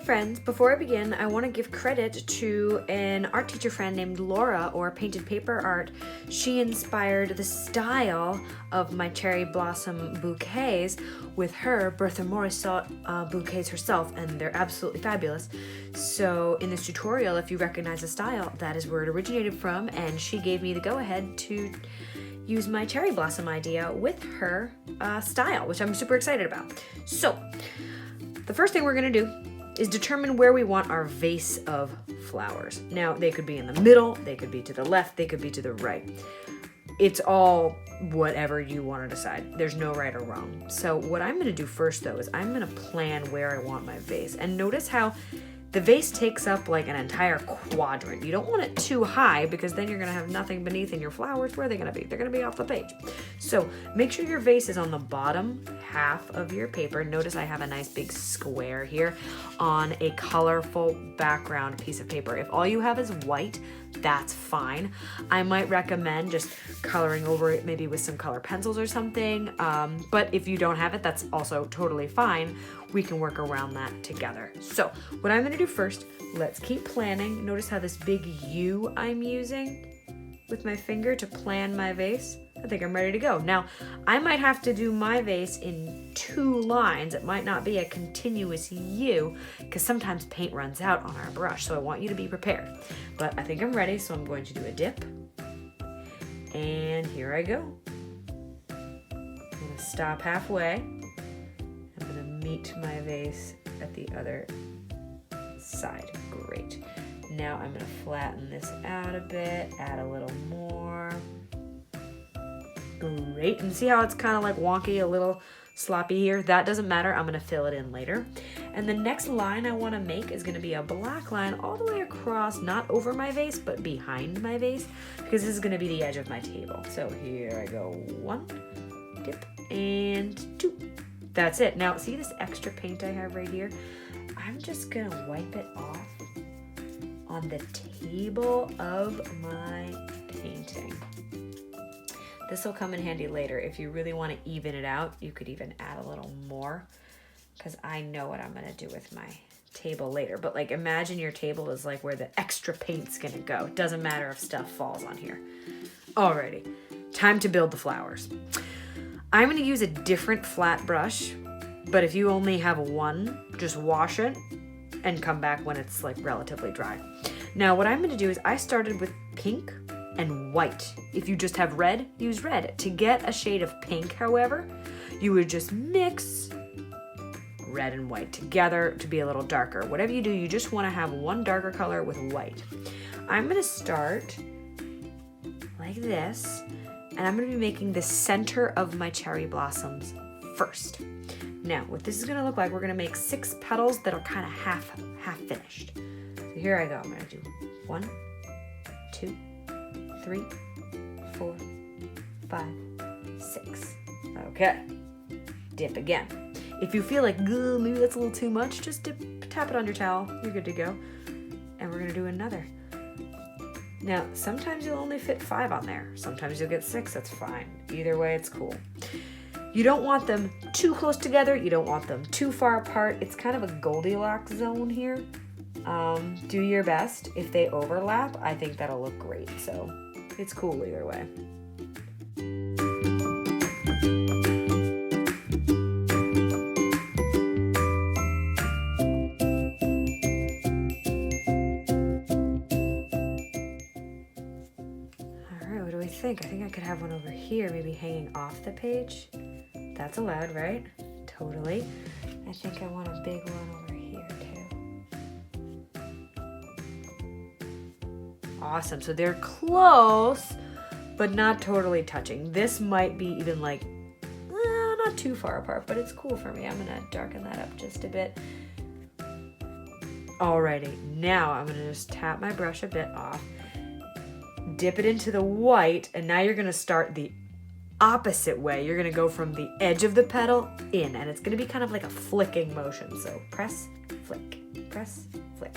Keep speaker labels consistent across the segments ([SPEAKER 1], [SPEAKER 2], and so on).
[SPEAKER 1] friends, before I begin, I want to give credit to an art teacher friend named Laura, or Painted Paper Art. She inspired the style of my cherry blossom bouquets with her Bertha Morisot bouquets herself, and they're absolutely fabulous. So in this tutorial, if you recognize the style, that is where it originated from, and she gave me the go-ahead to use my cherry blossom idea with her style, which I'm super excited about. So the first thing we're gonna do is determine where we want our vase of flowers. Now, they could be in the middle, they could be to the left, they could be to the right. It's all whatever you want to decide. There's no right or wrong. So what I'm gonna do first though is I'm gonna plan where I want my vase. And notice how the vase takes up like an entire quadrant. You don't want it too high because then you're gonna have nothing beneath, and your flowers, where are they gonna be? They're gonna be off the page. So make sure your vase is on the bottom half of your paper. Notice I have a nice big square here on a colorful background piece of paper. If all you have is white, that's fine. I might recommend just coloring over it maybe with some color pencils or something. But if you don't have it, that's also totally fine. We can work around that together. So what I'm gonna do first, let's keep planning. Notice how this big U I'm using with my finger to plan my vase. I think I'm ready to go. Now, I might have to do my vase in 2 lines. It might not be a continuous U because sometimes paint runs out on our brush, so I want you to be prepared. But I think I'm ready, so I'm going to do a dip. And here I go. I'm gonna stop halfway. I'm gonna meet my vase at the other side. Great. Now I'm gonna flatten this out a bit, add a little more. Great, and see how it's kind of like wonky, a little sloppy here? That doesn't matter, I'm gonna fill it in later. And the next line I wanna make is gonna be a black line all the way across, not over my vase, but behind my vase, because this is gonna be the edge of my table. So here I go, 1, dip, and 2. That's it. Now, see this extra paint I have right here? I'm just gonna wipe it off on the table of my painting. This will come in handy later. If you really want to even it out, you could even add a little more, because I know what I'm going to do with my table later. But like, imagine your table is like where the extra paint's going to go. It doesn't matter if stuff falls on here. Alrighty, time to build the flowers. I'm going to use a different flat brush, but if you only have one, just wash it and come back when it's like relatively dry. Now what I'm going to do is I started with pink and white. If you just have red, use red. To get a shade of pink, however, you would just mix red and white together to be a little darker. Whatever you do, you just want to have one darker color with white. I'm going to start like this, and I'm going to be making the center of my cherry blossoms first. Now, what this is going to look like, we're going to make 6 petals that are kind of half finished. So here I go. I'm going to do 1, 2, 3, 4, 5, 6. Okay, dip again. If you feel like, maybe that's a little too much, just tap it on your towel. You're good to go. And we're gonna do another. Now, sometimes you'll only fit 5 on there. Sometimes you'll get 6, that's fine. Either way, it's cool. You don't want them too close together. You don't want them too far apart. It's kind of a Goldilocks zone here. Do your best. If they overlap, I think that'll look great. So it's cool either way. All right, what do we think? I think I could have one over here, maybe hanging off the page. That's allowed, right? Totally. I think I want a big one over here too. Awesome, so they're close, but not totally touching. This might be even like, not too far apart, but it's cool for me. I'm gonna darken that up just a bit. Alrighty, now I'm gonna just tap my brush a bit off, dip it into the white, and now you're gonna start the opposite way. You're gonna go from the edge of the petal in, and it's gonna be kind of like a flicking motion. So press, flick, press, flick.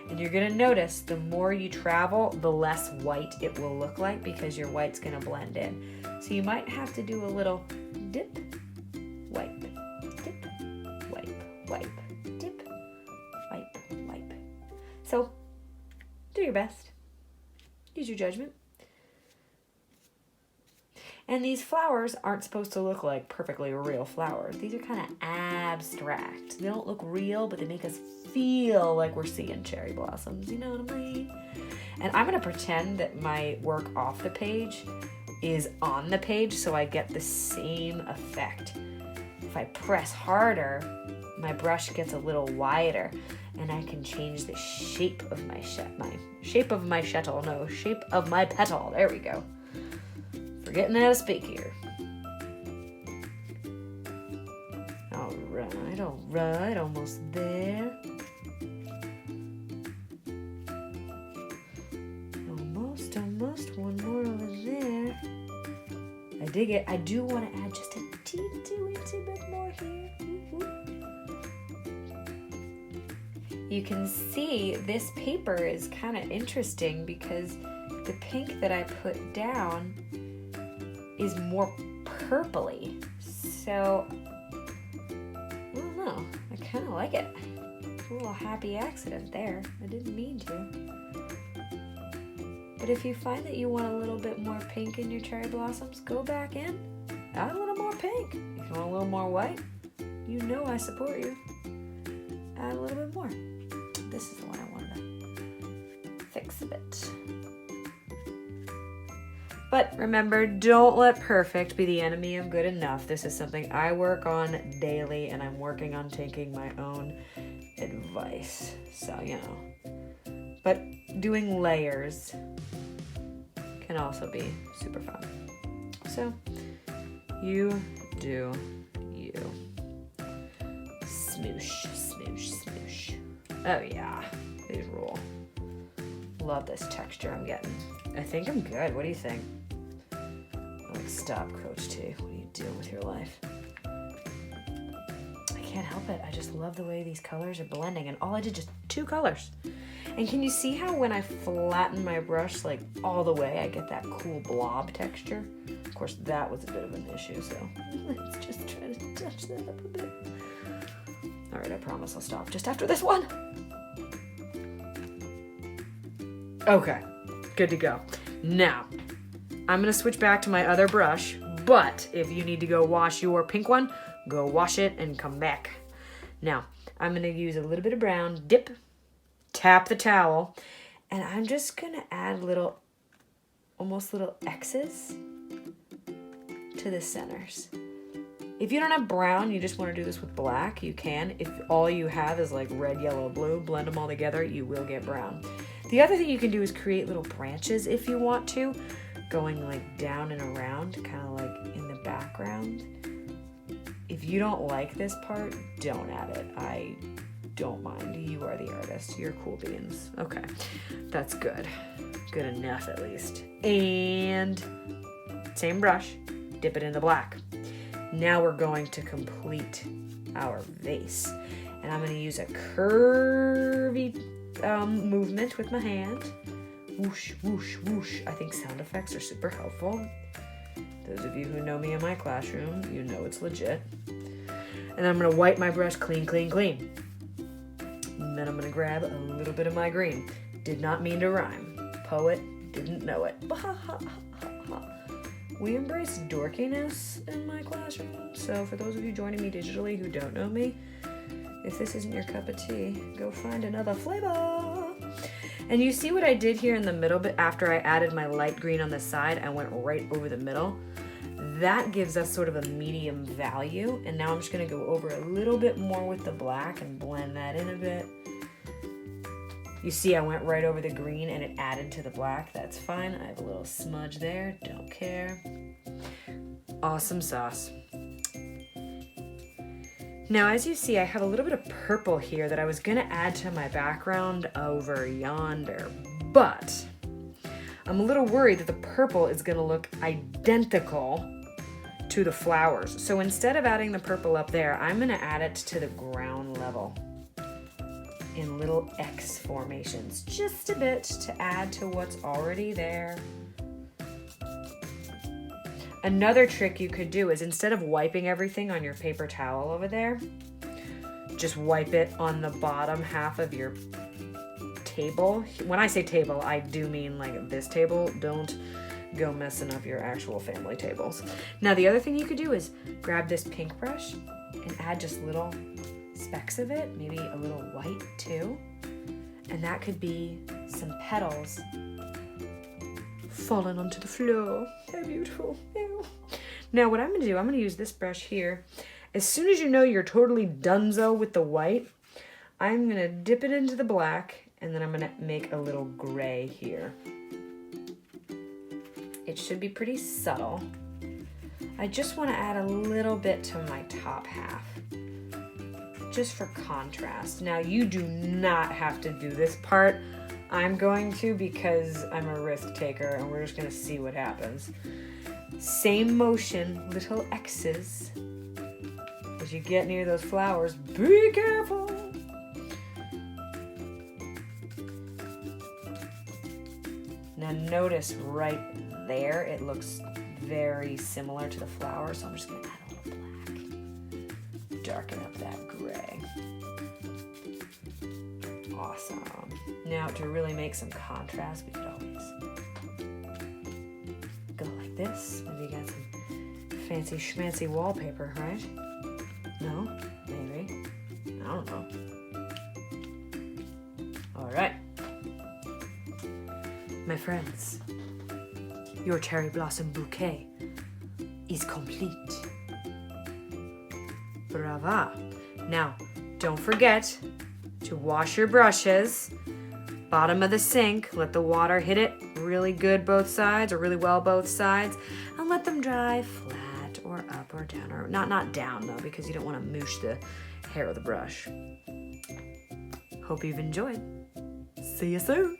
[SPEAKER 1] And you're gonna notice the more you travel, the less white it will look like because your white's gonna blend in. So you might have to do a little dip, wipe, dip, So do your best. Use your judgment. And these flowers aren't supposed to look like perfectly real flowers. These are kind of abstract. They don't look real, but they make us feel like we're seeing cherry blossoms. You know what I mean? And I'm going to pretend that my work off the page is on the page so I get the same effect. If I press harder, my brush gets a little wider and I can change the shape of my shape of my petal. There we go. Forgetting how to speak here. All right, almost there. Almost, one more over there. I dig it. I do want to add just a teensy bit more here. You can see this paper is kind of interesting because the pink that I put down is more purpley. So, I don't know. I kind of like it. A little happy accident there. I didn't mean to. But if you find that you want a little bit more pink in your cherry blossoms, go back in. Add a little more pink. If you want a little more white, you know I support you. Add a little bit more. This is the one I wanted to fix a bit. But remember, don't let perfect be the enemy of good enough. This is something I work on daily, and I'm working on taking my own advice. So, you know. But doing layers can also be super fun. So, you do you. Smoosh, smoosh, smoosh. Oh yeah, these rule. Love this texture I'm getting. I think I'm good. What do you think? I'm like, stop, Coach T. What are you doing with your life? I can't help it. I just love the way these colors are blending, and all I did just 2 colors. And can you see how when I flatten my brush like all the way, I get that cool blob texture? Of course, that was a bit of an issue, so let's just try to touch that up a bit. All right, I promise I'll stop just after this one. Okay, good to go. Now, I'm gonna switch back to my other brush, but if you need to go wash your pink one, go wash it and come back. Now, I'm gonna use a little bit of brown, dip, tap the towel, and I'm just gonna add almost little X's to the centers. If you don't have brown, you just want to do this with black, you can. If all you have is like red, yellow, blue, blend them all together, you will get brown. The other thing you can do is create little branches if you want to, going like down and around, kind of like in the background. If you don't like this part, don't add it. I don't mind. You are the artist. You're cool beans. Okay, that's good. Good enough at least. And same brush, dip it in the black. Now we're going to complete our vase. And I'm going to use a curvy movement with my hand. Whoosh, whoosh, whoosh. I think sound effects are super helpful. Those of you who know me in my classroom, you know it's legit. And I'm going to wipe my brush clean, clean, clean. And then I'm going to grab a little bit of my green. Did not mean to rhyme. Poet didn't know it. We embrace dorkiness in my classroom. So for those of you joining me digitally who don't know me, if this isn't your cup of tea, go find another flavor. And you see what I did here in the middle, but after I added my light green on the side, I went right over the middle. That gives us sort of a medium value. And now I'm just gonna go over a little bit more with the black and blend that in a bit. You see I went right over the green and it added to the black. That's fine. I have a little smudge there. Don't care. Awesome sauce. Now, as you see, I have a little bit of purple here that I was gonna add to my background over yonder, but I'm a little worried that the purple is gonna look identical to the flowers. So instead of adding the purple up there, I'm gonna add it to the ground level in little X formations, just a bit to add to what's already there. Another trick you could do is instead of wiping everything on your paper towel over there, just wipe it on the bottom half of your table. When I say table, I do mean like this table. Don't go messing up your actual family tables. Now the other thing you could do is grab this pink brush and add just little specks of it, maybe a little white too. And that could be some petals falling onto the floor. How beautiful. Ew. Now what I'm gonna do, I'm gonna use this brush here. As soon as you know you're totally donezo with the white, I'm gonna dip it into the black and then I'm gonna make a little gray here. It should be pretty subtle. I just wanna add a little bit to my top half, just for contrast. Now you do not have to do this part. I'm going to because I'm a risk taker and we're just gonna see what happens. Same motion, little X's. As you get near those flowers, be careful. Now notice right there, it looks very similar to the flower, so I'm just gonna add a little black. Darken up that gray. Awesome. Now to really make some contrast, we could always go like this. Maybe you got some fancy schmancy wallpaper, right? No? Maybe. I don't know. All right. My friends, your cherry blossom bouquet is complete. Brava. Now, don't forget to wash your brushes. Bottom of the sink, let the water hit it really good both sides, or really well both sides, and let them dry flat or up or down, or not down though, because you don't want to moosh the hair of the brush. Hope you've enjoyed. See you soon.